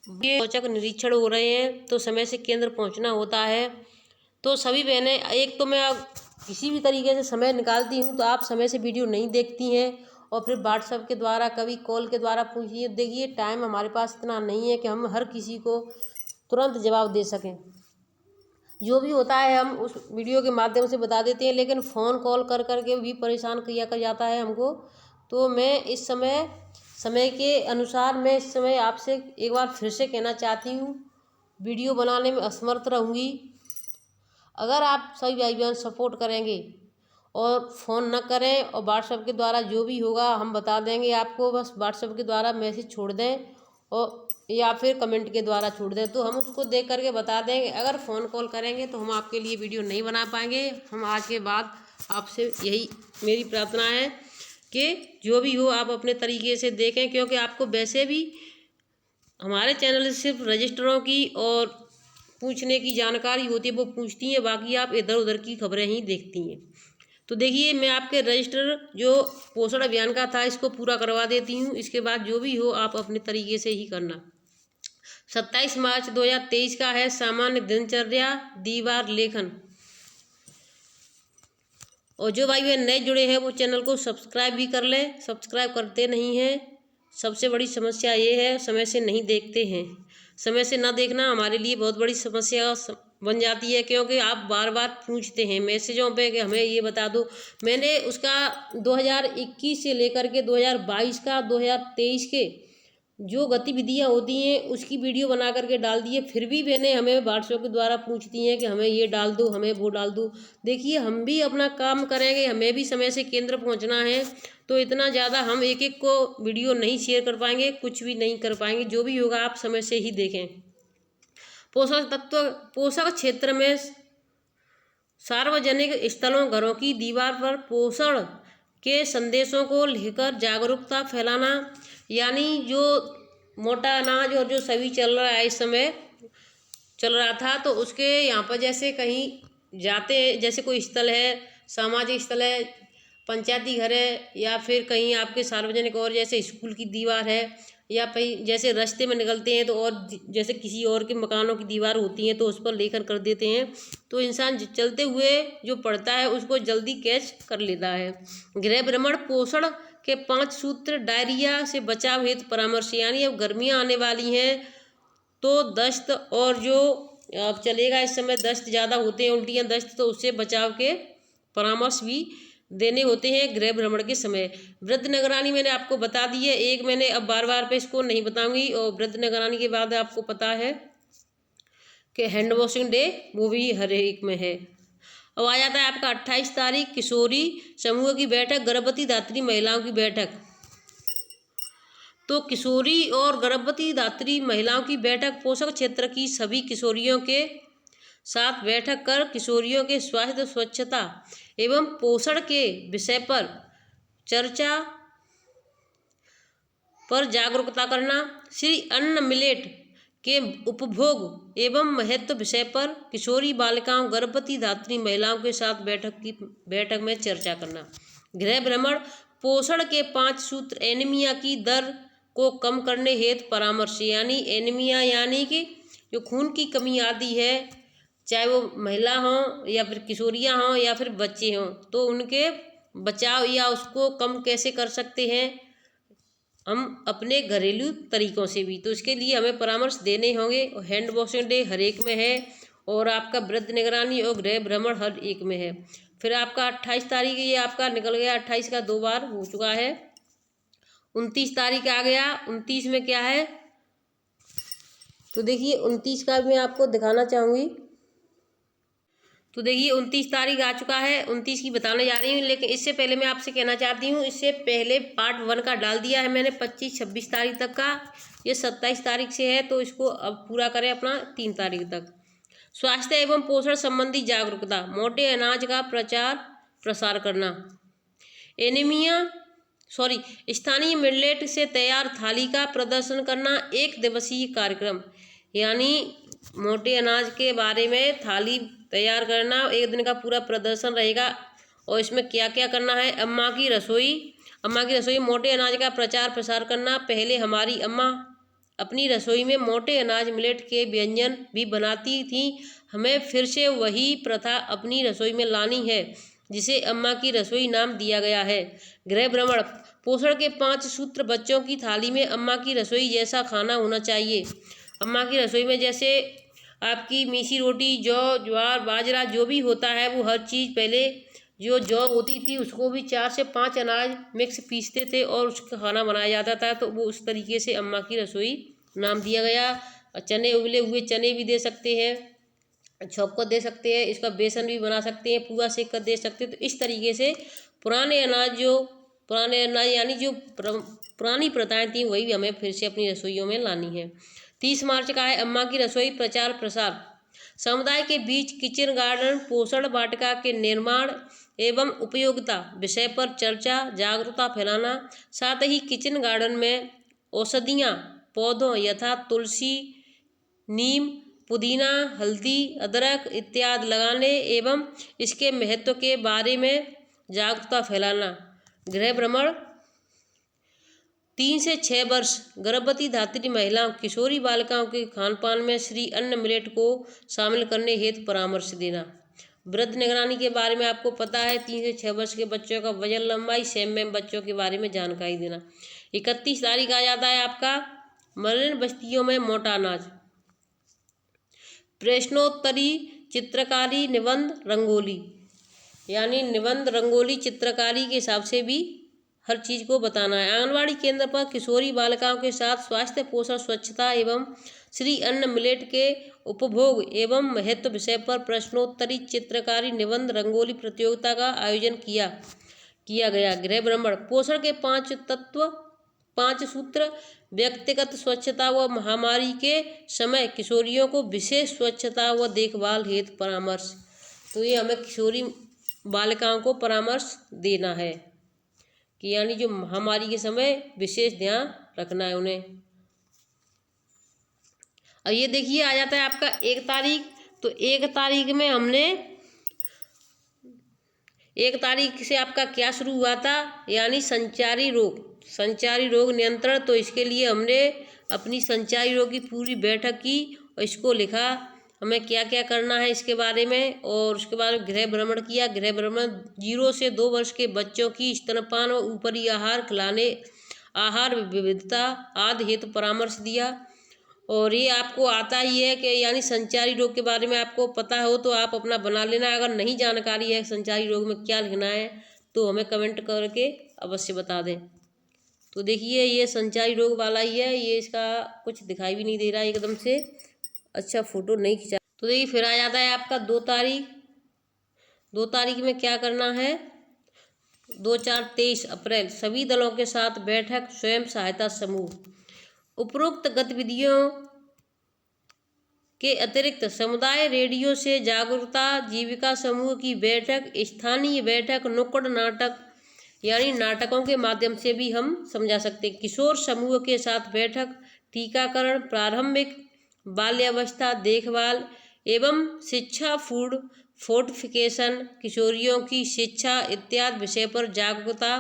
ये औचक निरीक्षण हो रहे हैं तो समय से केंद्र पहुंचना होता है। तो सभी बहनें, एक तो मैं अब किसी भी तरीके से समय निकालती हूँ तो आप समय से वीडियो नहीं देखती हैं और फिर व्हाट्सएप के द्वारा, कभी कॉल के द्वारा पूछिए। देखिए, टाइम हमारे पास इतना नहीं है कि हम हर किसी को तुरंत जवाब दे सकें। जो भी होता है हम उस वीडियो के माध्यम से बता देते हैं, लेकिन फ़ोन कॉल कर कर के भी परेशान किया कर जाता है हमको। तो मैं इस समय के अनुसार मैं इस समय आपसे एक बार फिर से कहना चाहती हूँ, वीडियो बनाने में असमर्थ रहूँगी। अगर आप सभी भाई बहन सपोर्ट करेंगे और फ़ोन न करें और व्हाट्सएप के द्वारा जो भी होगा हम बता देंगे आपको, बस व्हाट्सएप के द्वारा मैसेज छोड़ दें और या फिर कमेंट के द्वारा छोड़ दें तो हम उसको देख करके बता देंगे। अगर फ़ोन कॉल करेंगे तो हम आपके लिए वीडियो नहीं बना पाएंगे। हम आज के बाद आपसे यही मेरी प्रार्थना है कि जो भी हो आप अपने तरीके से देखें, क्योंकि आपको वैसे भी हमारे चैनल से सिर्फ रजिस्टरों की और पूछने की जानकारी होती है, वो पूछती हैं, बाकी आप इधर उधर की खबरें ही देखती हैं। तो देखिए, मैं आपके रजिस्टर जो पोषण अभियान का था इसको पूरा करवा देती हूँ। इसके बाद जो भी हो आप अपने तरीके से ही करना। 27 मार्च 2023 का है सामान्य दिनचर्या दीवार लेखन। और जो भाई बहन नए जुड़े हैं वो चैनल को सब्सक्राइब भी कर लें, सब्सक्राइब करते नहीं हैं। सबसे बड़ी समस्या ये है, समय से नहीं देखते हैं। समय से ना देखना हमारे लिए बहुत बड़ी समस्या बन जाती है, क्योंकि आप बार बार पूछते हैं मैसेजों पे कि हमें ये बता दो। मैंने उसका 2021 से लेकर के 2022 का 2023 के जो गतिविधियाँ होती हैं उसकी वीडियो बना करके डाल दिए। फिर भी मैंने हमें व्हाट्सएप के द्वारा पूछती हैं कि हमें ये डाल दो, हमें वो डाल दो। देखिए, हम भी अपना काम करेंगे, हमें भी समय से केंद्र पहुंचना है, तो इतना ज़्यादा हम एक एक को वीडियो नहीं शेयर कर पाएंगे, कुछ भी नहीं कर पाएंगे। जो भी होगा आप समय से ही देखें। पोषक तत्व, पोषक क्षेत्र में सार्वजनिक स्थलों, घरों की दीवार पर पोषण के संदेशों को लेकर जागरूकता फैलाना। यानी जो मोटा अनाज और जो सभी चल रहा है इस समय चल रहा था, तो उसके यहाँ पर जैसे कहीं जाते, जैसे कोई स्थल है, सामाजिक स्थल है, पंचायती घर है, या फिर कहीं आपके सार्वजनिक और जैसे स्कूल की दीवार है, या कहीं जैसे रास्ते में निकलते हैं तो और जैसे किसी और के मकानों की दीवार होती हैं तो उस पर लेखन कर देते हैं, तो इंसान चलते हुए जो पढ़ता है उसको जल्दी कैच कर लेता है। गृह भ्रमण पोषण के 5 सूत्र, डायरिया से बचाव हेतु परामर्श। यानी अब गर्मियाँ आने वाली हैं तो दस्त और जो अब चलेगा इस समय दस्त ज़्यादा होते हैं, उल्टियाँ दस्त, तो उससे बचाव के परामर्श भी देने होते हैं गृह भ्रमण के समय। वृद्ध निगरानी मैंने आपको बता दी है, एक मैंने अब बार बार पे इसको नहीं बताऊंगी। और वृद्ध निगरानी के बाद आपको पता है कि हैंड वॉशिंग डे, वो भी हर एक में है। अब आ जाता है आपका 28 तारीख किशोरी समूह की बैठक, गर्भवती धात्री महिलाओं की बैठक। तो किशोरी और गर्भवती धात्री महिलाओं की बैठक पोषक क्षेत्र की सभी किशोरियों के साथ बैठक कर किशोरियों के स्वास्थ्य, स्वच्छता एवं पोषण के विषय पर चर्चा पर जागरूकता करना। श्री अन्न मिलेट के उपभोग एवं महत्व विषय पर किशोरी बालिकाओं, गर्भवती धात्री महिलाओं के साथ बैठक में चर्चा करना। गृह भ्रमण पोषण के 5 सूत्र, एनीमिया की दर को कम करने हेतु परामर्श। यानी एनीमिया यानी कि जो खून की कमी आती है, चाहे वो महिला हों या फिर किशोरियाँ हों या फिर बच्चे हों, तो उनके बचाव या उसको कम कैसे कर सकते हैं हम अपने घरेलू तरीक़ों से भी, तो इसके लिए हमें परामर्श देने होंगे। हैंड वॉशिंग डे हर एक में है और आपका वृद्ध निगरानी और गृह भ्रमण हर एक में है। फिर आपका 28 तारीख ये आपका निकल गया, 28 का 2 बार हो चुका है। 29 तारीख आ गया, 29 में क्या है, तो देखिए 29 का भी मैं आपको दिखाना चाहूँगी। तो देखिए 29 तारीख आ चुका है, 29 की बताने जा रही हूँ। लेकिन इससे पहले मैं आपसे कहना चाहती हूँ, इससे पहले पार्ट 1 का डाल दिया है मैंने 25-26 तारीख तक का, ये 27 तारीख से है, तो इसको अब पूरा करें अपना 3 तारीख तक। स्वास्थ्य एवं पोषण संबंधी जागरूकता, मोटे अनाज का प्रचार प्रसार करना। स्थानीय मिलेट से तैयार थाली का प्रदर्शन करना, 1 दिवसीय कार्यक्रम। यानी मोटे अनाज के बारे में थाली तैयार करना, 1 दिन का पूरा प्रदर्शन रहेगा। और इसमें क्या क्या करना है, अम्मा की रसोई मोटे अनाज का प्रचार प्रसार करना। पहले हमारी अम्मा अपनी रसोई में मोटे अनाज मिलेट के व्यंजन भी बनाती थीं। हमें फिर से वही प्रथा अपनी रसोई में लानी है जिसे अम्मा की रसोई नाम दिया गया है। गृह भ्रमण। पोषण के 5 सूत्र। बच्चों की थाली में अम्मा की रसोई जैसा खाना होना चाहिए। अम्मा की रसोई में जैसे आपकी मीठी रोटी, जौ, ज्वार, बाजरा जो भी होता है वो हर चीज़, पहले जो जौ होती थी उसको भी 4 से 5 अनाज मिक्स पीसते थे और उसका खाना बनाया जाता था, तो वो उस तरीके से अम्मा की रसोई नाम दिया गया। चने, उबले हुए चने भी दे सकते हैं, छौंक कर दे सकते हैं, इसका बेसन भी बना सकते हैं, पुआ सेक कर दे सकते हैं। तो इस तरीके से पुराने अनाज यानी जो पुरानी प्रथाएं थी वही हमें फिर से अपनी रसोइयों में लानी है। 30 मार्च का है अम्मा की रसोई प्रचार प्रसार। समुदाय के बीच किचन गार्डन पोषण वाटिका के निर्माण एवं उपयोगिता विषय पर चर्चा, जागरूकता फैलाना। साथ ही किचन गार्डन में औषधियाँ पौधों यथा तुलसी, नीम, पुदीना, हल्दी, अदरक इत्यादि लगाने एवं इसके महत्व के बारे में जागरूकता फैलाना। गृह भ्रमण। 3 से 6 वर्ष गर्भवती धात्री महिलाओं, किशोरी बालिकाओं के खानपान में श्री अन्न मिलेट को शामिल करने हेतु परामर्श देना। वृद्ध निगरानी के बारे में आपको पता है, 3 से 6 वर्ष के बच्चों का वजन, लंबाई, सेम बच्चों के बारे में जानकारी देना। 31 तारीख आ जाता है आपका मलिन बस्तियों में मोटा अनाज। प्रश्नोत्तरी, चित्रकारी, निबंध, रंगोली, यानी निबंध, रंगोली, चित्रकारी के हिसाब से भी हर चीज़ को बताना है। आंगनवाड़ी केंद्र पर किशोरी बालिकाओं के साथ स्वास्थ्य, पोषण, स्वच्छता एवं श्री अन्न मिलेट के उपभोग एवं महत्व विषय पर प्रश्नोत्तरी, चित्रकारी, निबंध, रंगोली प्रतियोगिता का आयोजन किया गया। गृह भ्रमण। पोषण के 5 तत्व, 5 सूत्र। व्यक्तिगत स्वच्छता व महामारी के समय किशोरियों को विशेष स्वच्छता व देखभाल हेतु परामर्श। तो ये हमें किशोरी बालिकाओं को परामर्श देना है कि यानी जो महामारी के समय विशेष ध्यान रखना है उन्हें। और ये देखिए आ जाता है आपका 1 तारीख। तो 1 तारीख में हमने 1 तारीख से आपका क्या शुरू हुआ था, यानी संचारी रोग नियंत्रण। तो इसके लिए हमने अपनी संचारी रोग की पूरी बैठक की और इसको लिखा हमें क्या क्या करना है इसके बारे में, और उसके बाद गृह भ्रमण किया। गृह भ्रमण 0 से 2 वर्ष के बच्चों की स्तनपान और ऊपरी आहार खिलाने, आहार विविधता आदि हेतु परामर्श दिया। और ये आपको आता ही है कि यानी संचारी रोग के बारे में आपको पता हो तो आप अपना बना लेना। अगर नहीं जानकारी है संचारी रोग में क्या लिखना है तो हमें कमेंट करके अवश्य बता दें। तो देखिए ये संचारी रोग वाला ही है, ये इसका कुछ दिखाई भी नहीं दे रहा है एकदम से, अच्छा फ़ोटो नहीं खिंचा। तो देखिए फिर आ जाता है आपका 2 तारीख। 2 तारीख में क्या करना है, 2, 4, 23 अप्रैल सभी दलों के साथ बैठक, स्वयं सहायता समूह। उपरोक्त गतिविधियों के अतिरिक्त समुदाय रेडियो से जागरूकता जीविका समूह की बैठक, स्थानीय बैठक, नुक्कड़ नाटक यानी नाटकों के माध्यम से भी हम समझा सकते हैं। किशोर समूह के साथ बैठक, टीकाकरण, प्रारंभिक बाल्यावस्था देखभाल एवं शिक्षा, फूड फोर्टिफिकेशन, किशोरियों की शिक्षा इत्यादि विषय पर जागरूकता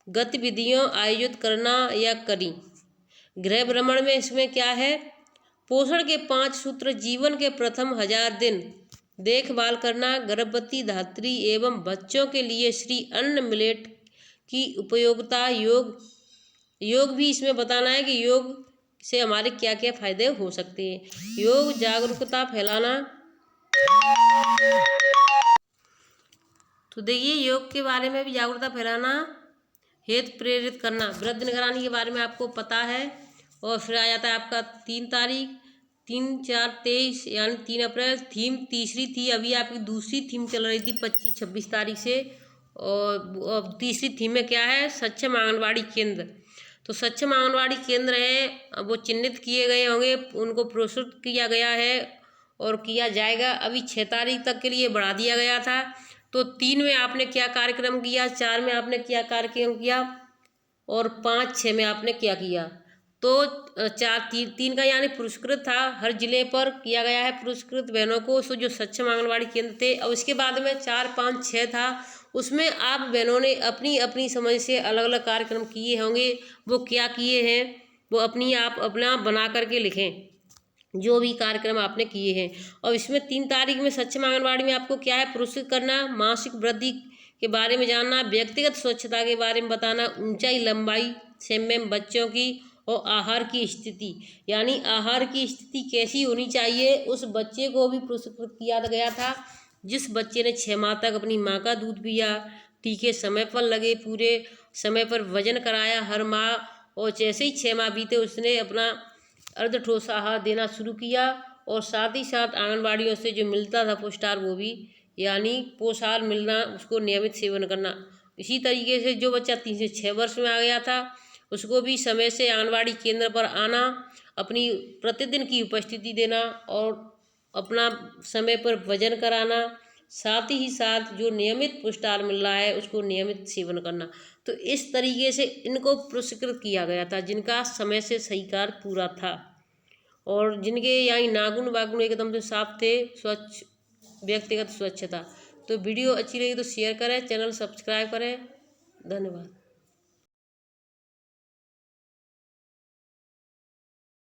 गतिविधियों आयोजित करना या करी। गृह भ्रमण में इसमें क्या है, पोषण के 5 सूत्र, जीवन के प्रथम 1000 दिन देखभाल करना, गर्भवती धात्री एवं बच्चों के लिए श्री अन्न मिलेट की उपयोगिता, योग भी इसमें बताना है कि योग से हमारे क्या क्या फायदे हो सकते हैं। योग जागरूकता फैलाना। तो देखिए योग के बारे में भी जागरूकता फैलाना हेतु प्रेरित करना। वृद्ध निगरानी के बारे में आपको पता है। और फिर आ जाता है आपका 3 तारीख, 3, 4, 23 यानी 3 अप्रैल। थीम तीसरी थी, अभी आपकी दूसरी थीम चल रही थी 25-26 तारीख से। और तीसरी थीम में क्या है, सक्षम आंगनवाड़ी केंद्र। तो सक्षम आंगनवाड़ी केंद्र हैं वो चिन्हित किए गए होंगे, उनको पुरस्कृत किया गया है और किया जाएगा। अभी 6 तारीख तक के लिए बढ़ा दिया गया था। तो 3 में आपने क्या कार्यक्रम किया, 4 में आपने क्या कार्यक्रम किया और 5, 6 में आपने क्या किया। तो 3 का यानी पुरस्कृत था, हर जिले पर किया गया है पुरस्कृत बहनों को सो जो सक्षम आंगनवाड़ी केंद्र थे। और उसके बाद में 4, 5, 6 था, उसमें आप बहनों ने अपनी अपनी समझ से अलग अलग कार्यक्रम किए होंगे। वो क्या किए हैं वो अपनी आप अपना बना करके लिखें जो भी कार्यक्रम आपने किए हैं। और इसमें 3 तारीख में सक्षम आंगनबाड़ी में आपको क्या है पुरस्कृत करना, मासिक वृद्धि के बारे में जानना, व्यक्तिगत स्वच्छता के बारे में बताना, ऊंचाई लंबाई सेम बच्चों की और आहार की स्थिति, यानी आहार की स्थिति कैसी होनी चाहिए उस बच्चे को भी पुरस्कृत किया गया था जिस बच्चे ने 6 माह तक अपनी माँ का दूध पिया, टीके समय पर लगे, पूरे समय पर वजन कराया हर माह, और जैसे ही 6 माह बीते उसने अपना अर्ध ठोस आहार देना शुरू किया, और साथ ही साथ आंगनबाड़ियों से जो मिलता था पुष्टार वो भी, यानी पोषाहार मिलना, उसको नियमित सेवन करना। इसी तरीके से जो बच्चा 3 से 6 वर्ष में आ गया था उसको भी समय से आंगनबाड़ी केंद्र पर आना, अपनी प्रतिदिन की उपस्थिति देना और अपना समय पर वजन कराना, साथ ही साथ जो नियमित पुष्टाहार मिल रहा है उसको नियमित सेवन करना। तो इस तरीके से इनको पुरस्कृत किया गया था जिनका समय से सही कार्य पूरा था और जिनके यहाँ नाखून वाखून एकदम से साफ थे, स्वच्छ व्यक्तिगत स्वच्छता। तो वीडियो अच्छी लगी तो शेयर करें, चैनल सब्सक्राइब करें। धन्यवाद।